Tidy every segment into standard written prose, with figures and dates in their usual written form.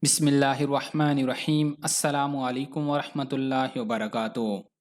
بسم اللہ الرحمن الرحیم۔ السلام علیکم ورحمۃ اللہ وبرکاتہ۔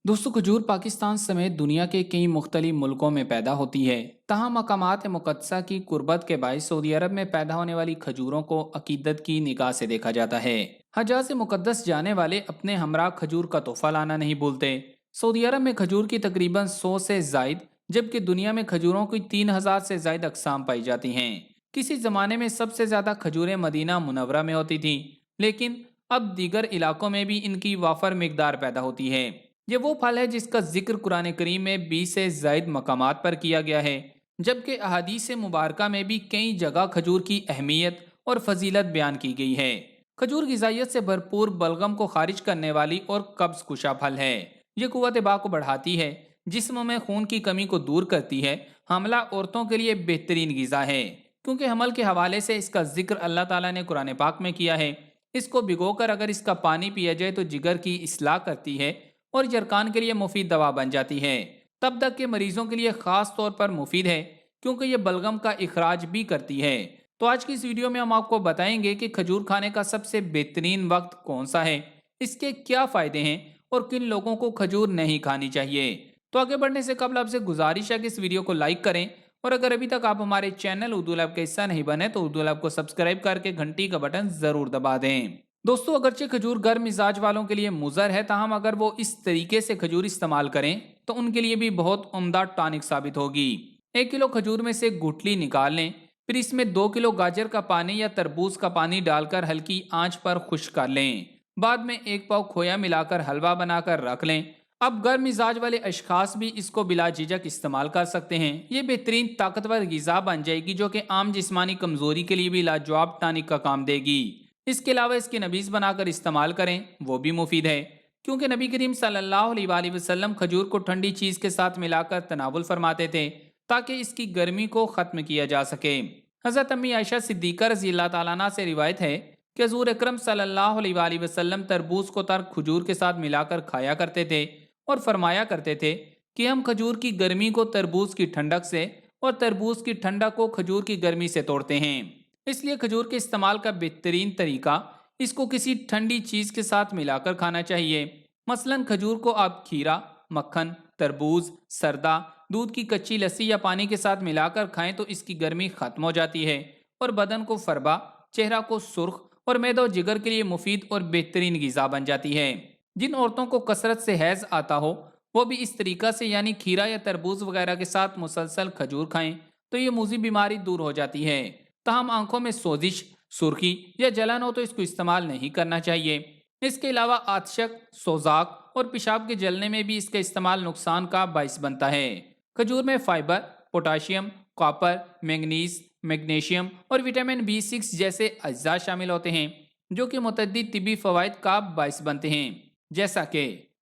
دوستو، کھجور پاکستان سمیت دنیا کے کئی مختلف ملکوں میں پیدا ہوتی ہے، تاہم مقامات مقدسہ کی قربت کے باعث سعودی عرب میں پیدا ہونے والی کھجوروں کو عقیدت کی نگاہ سے دیکھا جاتا ہے۔ حجاز مقدس جانے والے اپنے ہمراہ کھجور کا تحفہ لانا نہیں بھولتے۔ سعودی عرب میں کھجور کی تقریباً 100 سے زائد، جبکہ دنیا میں کھجوروں کی 3000 سے زائد اقسام پائی جاتی ہیں۔ کسی زمانے میں سب سے زیادہ کھجوریں مدینہ منورہ میں ہوتی تھیں، لیکن اب دیگر علاقوں میں بھی ان کی وافر مقدار پیدا ہوتی ہے۔ یہ وہ پھل ہے جس کا ذکر قرآن کریم میں 20 سے زائد مقامات پر کیا گیا ہے، جبکہ احادیث مبارکہ میں بھی کئی جگہ کھجور کی اہمیت اور فضیلت بیان کی گئی ہے۔ کھجور غذائیت سے بھرپور، بلغم کو خارج کرنے والی اور قبض کشا پھل ہے۔ یہ قوت باء کو بڑھاتی ہے، جسم میں خون کی کمی کو دور کرتی ہے۔ حاملہ عورتوں کے لیے بہترین غذا ہے، کیونکہ حمل کے حوالے سے اس کا ذکر اللہ تعالیٰ نے قرآن پاک میں کیا ہے۔ اس کو بھگو کر اگر اس کا پانی پیا جائے تو جگر کی اصلاح کرتی ہے اور یرقان کے لیے مفید دوا بن جاتی ہے۔ تب تک کے مریضوں کے لیے خاص طور پر مفید ہے، کیونکہ یہ بلغم کا اخراج بھی کرتی ہے۔ تو آج کی اس ویڈیو میں ہم آپ کو بتائیں گے کہ کھجور کھانے کا سب سے بہترین وقت کون سا ہے، اس کے کیا فائدے ہیں اور کن لوگوں کو کھجور نہیں کھانی چاہیے۔ تو آگے بڑھنے سے قبل آپ سے گزارش ہے کہ اس ویڈیو کو لائک کریں، اور اگر ابھی تک آپ ہمارے چینل اردو لیب کا حصہ نہیں بنے تو اردو لیب کو سبسکرائب کر کے گھنٹی کا بٹن ضرور دبا دیں۔ دوستو، اگرچہ کھجور گرم مزاج والوں کے لیے مضر ہے، تاہم اگر وہ اس طریقے سے کھجور استعمال کریں تو ان کے لیے بھی بہت عمدہ ٹانک ثابت ہوگی۔ 1 کلو کھجور میں سے گٹلی نکال لیں، پھر اس میں 2 کلو گاجر کا پانی یا تربوز کا پانی ڈال کر ہلکی آنچ پر خشک کر لیں۔ بعد میں 1 پاؤ کھویا ملا کر حلوہ بنا کر رکھ لیں۔ اب گرم مزاج والے اشخاص بھی اس کو بلا جھجک استعمال کر سکتے ہیں۔ یہ بہترین طاقتور غذا بن جائے گی، جو کہ عام جسمانی کمزوری کے لیے بھی لاجواب ٹانک کا کام دے گی۔ اس کے علاوہ اس کی نبیذ بنا کر استعمال کریں، وہ بھی مفید ہے، کیونکہ نبی کریم صلی اللہ علیہ وآلہ وسلم کھجور کو ٹھنڈی چیز کے ساتھ ملا کر تناول فرماتے تھے تاکہ اس کی گرمی کو ختم کیا جا سکے۔ حضرت امی عائشہ صدیقہ رضی اللہ تعالیٰ عنہ سے روایت ہے کہ حضور اکرم صلی اللہ علیہ وآلہ وسلم تربوز کو ترک کھجور کے ساتھ ملا کر کھایا کرتے تھے اور فرمایا کرتے تھے کہ ہم کھجور کی گرمی کو تربوز کی ٹھنڈک سے اور تربوز کی ٹھنڈک کو کھجور کی گرمی سے توڑتے ہیں۔ اس لیے کھجور کے استعمال کا بہترین طریقہ اس کو کسی ٹھنڈی چیز کے ساتھ ملا کر کھانا چاہیے۔ مثلاً کھجور کو آپ کھیرا، مکھن، تربوز، سردہ، دودھ کی کچی لسی یا پانی کے ساتھ ملا کر کھائیں تو اس کی گرمی ختم ہو جاتی ہے اور بدن کو فربا، چہرہ کو سرخ اور معدہ و جگر کے لیے مفید اور بہترین غذا بن جاتی ہے۔ جن عورتوں کو کثرت سے حیض آتا ہو وہ بھی اس طریقہ سے یعنی کھیرا یا تربوز وغیرہ کے ساتھ مسلسل کھجور کھائیں تو یہ موذی بیماری دور ہو جاتی ہے۔ تاہم آنکھوں میں سوزش، سرخی یا جلن ہو تو اس کو استعمال نہیں کرنا چاہیے۔ اس کے علاوہ آتشک، سوزاک اور پیشاب کے جلنے میں بھی اس کا استعمال نقصان کا باعث بنتا ہے۔ کھجور میں fibre, potassium, copper, manganese, magnesium اور وٹامن B6 جیسے اجزاء شامل ہوتے ہیں، جو کہ متعدد طبی فوائد کا باعث بنتے ہیں، جیسا کہ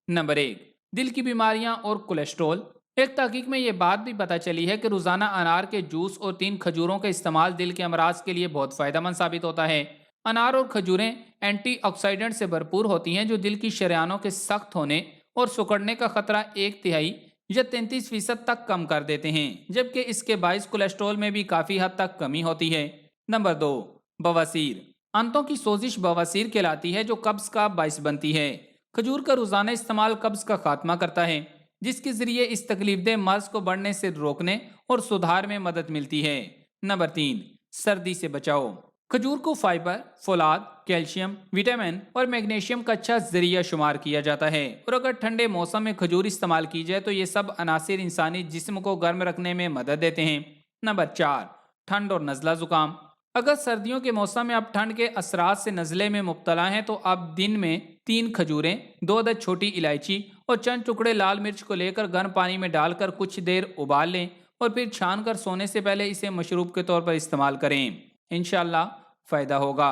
نمبر 1، دل کی بیماریاں اور کولیسٹرول۔ ایک تحقیق میں یہ بات بھی پتہ چلی ہے کہ روزانہ انار کے جوس اور 3 کھجوروں کا استعمال دل کے امراض کے لیے بہت فائدہ مند ثابت ہوتا ہے۔ انار اور کھجوریں اینٹی آکسیڈنٹ سے بھرپور ہوتی ہیں، جو دل کی شریانوں کے سخت ہونے اور سکڑنے کا خطرہ 1/3 یا 33% تک کم کر دیتے ہیں، جبکہ اس کے باعث کولیسٹرول میں بھی کافی حد تک کمی ہوتی ہے۔ نمبر 2، بواسیر۔ آنتوں کی سوزش بواسیر کہلاتی ہے، جو قبض کا باعث بنتی ہے۔ کھجور کا روزانہ استعمال قبض کا خاتمہ کرتا ہے، جس کے ذریعے اس تکلیف دہ مرض کو بڑھنے سے روکنے اور سدھار میں مدد ملتی ہے۔ نمبر 3، سردی سے بچاؤ۔ کھجور کو فائبر، فولاد، کیلشیم، وٹامن اور میگنیشیم کا اچھا ذریعہ شمار کیا جاتا ہے، اور اگر ٹھنڈے موسم میں کھجور استعمال کی جائے تو یہ سب عناصر انسانی جسم کو گرم رکھنے میں مدد دیتے ہیں۔ نمبر 4، ٹھنڈ اور نزلہ زکام۔ اگر سردیوں کے موسم میں آپ ٹھنڈ کے اثرات سے نزلے میں مبتلا ہیں تو آپ دن میں 3 کھجوریں، 2 عدد چھوٹی الائچی اور چند ٹکڑے لال مرچ کو لے کر گرم پانی میں ڈال کر کچھ دیر ابال لیں اور پھر چھان کر سونے سے پہلے اسے مشروب کے طور پر استعمال کریں، انشاءاللہ فائدہ ہوگا۔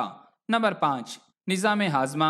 نمبر 5، نظام ہاضمہ۔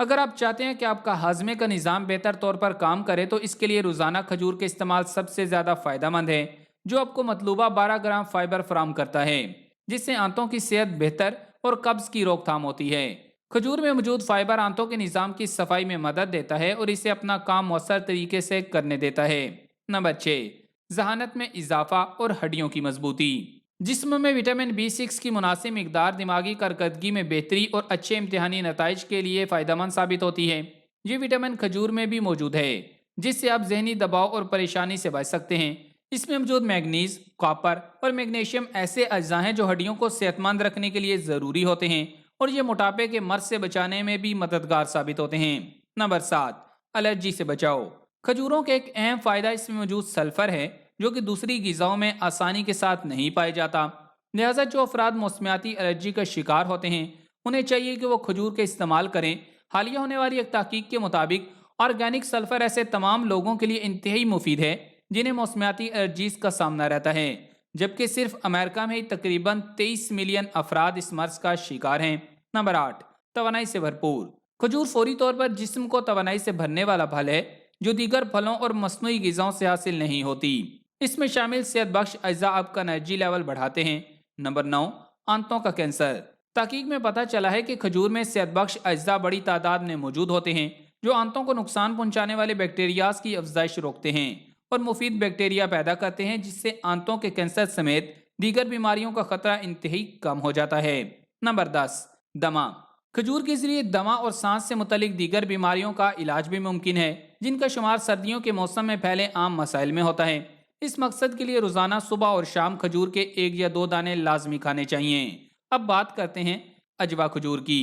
اگر آپ چاہتے ہیں کہ آپ کا ہاضمے کا نظام بہتر طور پر کام کرے تو اس کے لیے روزانہ کھجور کے استعمال سب سے زیادہ فائدہ مند ہے، جو آپ کو مطلوبہ 12 گرام فائبر فراہم کرتا ہے، جس سے آنتوں کی صحت بہتر اور قبض کی روک تھام ہوتی ہے۔ کھجور میں موجود فائبر آنتوں کے نظام کی صفائی میں مدد دیتا ہے اور اسے اپنا کام مؤثر طریقے سے کرنے دیتا ہے۔ نمبر 6، ذہانت میں اضافہ اور ہڈیوں کی مضبوطی۔ جسم میں وٹامن B6 کی مناسب مقدار دماغی کارکردگی میں بہتری اور اچھے امتحانی نتائج کے لیے فائدہ مند ثابت ہوتی ہے۔ یہ وٹامن کھجور میں بھی موجود ہے، جس سے آپ ذہنی دباؤ اور پریشانی سے بچ سکتے ہیں۔ اس میں موجود مینگنیز، کاپر اور میگنیشیم ایسے اجزاء ہیں جو ہڈیوں کو صحت مند رکھنے کے لیے ضروری ہوتے ہیں اور یہ موٹاپے کے مرض سے بچانے میں بھی مددگار ثابت ہوتے ہیں۔ نمبر 7، الرجی سے بچاؤ۔ کھجوروں کا ایک اہم فائدہ اس میں موجود سلفر ہے، جو کہ دوسری غذاؤں میں آسانی کے ساتھ نہیں پائے جاتا۔ لہٰذا جو افراد موسمیاتی الرجی کا شکار ہوتے ہیں انہیں چاہیے کہ وہ کھجور کے استعمال کریں۔ حالیہ ہونے والی ایک تحقیق کے مطابق آرگینک سلفر ایسے تمام لوگوں کے لیے انتہائی مفید ہے جنہیں موسمیاتی الرجیز کا سامنا رہتا ہے، جبکہ صرف امریکہ میں ہی تقریباً 23 ملین افراد اس مرض کا شکار ہیں۔ نمبر 8، توانائی سے بھرپور۔ کھجور فوری طور پر جسم کو توانائی سے بھرنے والا پھل ہے جو دیگر پھلوں اور مصنوعی غذاؤں سے حاصل نہیں ہوتی۔ اس میں شامل صحت بخش اجزاء آپ کا انرجی لیول بڑھاتے ہیں۔ نمبر 9، آنتوں کا کینسر۔ تحقیق میں پتہ چلا ہے کہ کھجور میں صحت بخش اجزاء بڑی تعداد میں موجود ہوتے ہیں جو آنتوں کو نقصان پہنچانے والے بیکٹیریاز کی افزائش روکتے ہیں اور مفید بیکٹیریا پیدا کرتے ہیں، جس سے آنتوں کے کینسر سمیت دیگر بیماریوں کا خطرہ انتہائی کم ہو جاتا ہے۔ نمبر 10، دمہ۔ کھجور کے ذریعے دمہ اور سانس سے متعلق دیگر بیماریوں کا علاج بھی ممکن ہے، جن کا شمار سردیوں کے موسم میں پھیلے عام مسائل میں ہوتا ہے۔ اس مقصد کے لیے روزانہ صبح اور شام کھجور کے 1 یا 2 دانے لازمی کھانے چاہیے۔ اب بات کرتے ہیں اجوا کھجور کی۔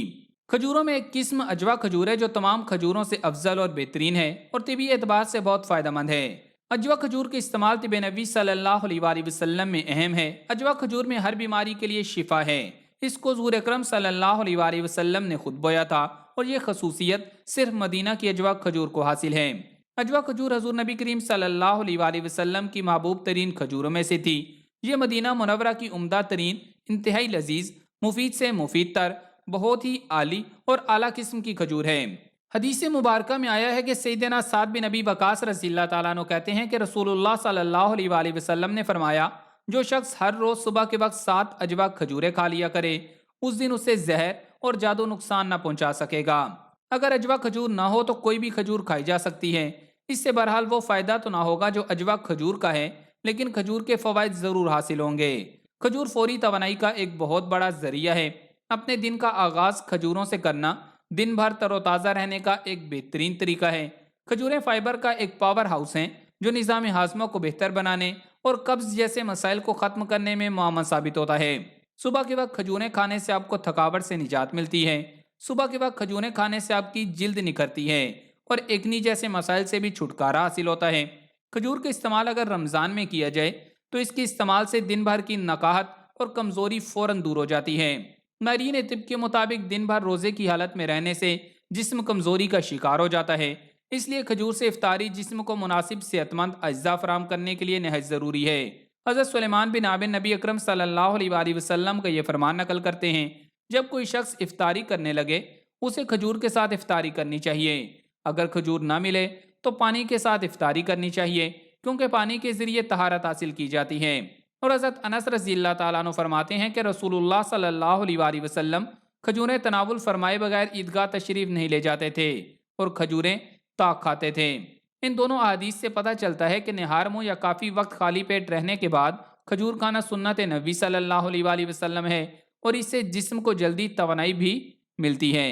کھجوروں میں ایک قسم اجوا کھجور ہے جو تمام کھجوروں سے افضل اور بہترین ہے اور طبی اعتبار سے بہت فائدہ مند ہے۔ اجوا کھجور کے استعمال طب نبوی صلی اللہ علیہ وآلہ وسلم میں اہم ہے۔ اجوا کھجور میں ہر بیماری کے لیے شفا ہے۔ اس کو حضور اکرم صلی اللہ علیہ وآلہ وسلم نے خود بویا تھا اور یہ خصوصیت صرف مدینہ کی اجوا کھجور کو حاصل ہے۔ اجوا کھجور حضور نبی کریم صلی اللہ علیہ وآلہ وسلم کی محبوب ترین کھجوروں میں سے تھی۔ یہ مدینہ منورہ کی عمدہ ترین، انتہائی لذیذ، مفید سے مفید تر، بہت ہی عالی اور اعلیٰ قسم کی کھجور ہے۔ حدیث مبارکہ میں آیا ہے کہ سیدنا سعد بن ابی وقاص رضی اللہ تعالیٰ عنہ کہتے ہیں کہ رسول اللہ صلی اللہ علیہ وآلہ وسلم نے فرمایا، جو شخص ہر روز صبح کے وقت 7 اجوا کھجوریں کھا لیا کرے، اس دن اسے زہر اور جادو نقصان نہ پہنچا سکے گا۔ اگر اجوا کھجور نہ ہو تو کوئی بھی کھجور کھائی جا سکتی ہے۔ اس سے بہرحال وہ فائدہ تو نہ ہوگا جو اجوا کھجور کا ہے، لیکن کھجور کے فوائد ضرور حاصل ہوں گے۔ کھجور فوری توانائی کا ایک بہت بڑا ذریعہ ہے۔ اپنے دن کا آغاز کھجوروں سے کرنا دن بھر تر و تازہ رہنے کا ایک بہترین طریقہ ہے۔ کھجوریں فائبر کا ایک پاور ہاؤس ہیں جو نظام ہاضمہ کو بہتر بنانے اور قبض جیسے مسائل کو ختم کرنے میں معاون ثابت ہوتا ہے۔ صبح کے وقت کھجوریں کھانے سے آپ کو تھکاوٹ سے نجات ملتی ہے۔ صبح کے وقت کھجوریں کھانے سے آپ کی جلد نکھرتی ہے اور ایکنی جیسے مسائل سے بھی چھٹکارا حاصل ہوتا ہے۔ کھجور کا استعمال اگر رمضان میں کیا جائے تو اس کے استعمال سے دن بھر کی نکاہت اور کمزوری فوراً دور ہو جاتی ہے۔ ماہرین طب کے مطابق دن بھر روزے کی حالت میں رہنے سے جسم کمزوری کا شکار ہو جاتا ہے، اس لیے کھجور سے افطاری جسم کو مناسب صحت مند اجزاء فراہم کرنے کے لیے نہایت ضروری ہے۔ حضرت سلیمان بن عابد نبی اکرم صلی اللہ علیہ وآلہ وسلم کا یہ فرمان نقل کرتے ہیں، جب کوئی شخص افطاری کرنے لگے اسے کھجور کے ساتھ افطاری کرنی چاہیے۔ اگر کھجور نہ ملے تو پانی کے ساتھ افطاری کرنی چاہیے، کیونکہ پانی کے ذریعے طہارت حاصل کی جاتی ہے۔ اور حضرت انس رضی اللہ تعالیٰ عنہ فرماتے ہیں کہ رسول اللہ صلی اللہ علیہ وآلہ وسلم کھجوریں تناول فرمائے بغیر عیدگاہ تشریف نہیں لے جاتے تھے اور کھجوریں تاک کھاتے تھے۔ ان دونوں احادیث سے پتہ چلتا ہے کہ نہار منہ یا کافی وقت خالی پیٹ رہنے کے بعد کھجور کھانا سنت نبوی صلی اللہ علیہ وآلہ وسلم ہے اور اس سے جسم کو جلدی توانائی بھی ملتی ہے۔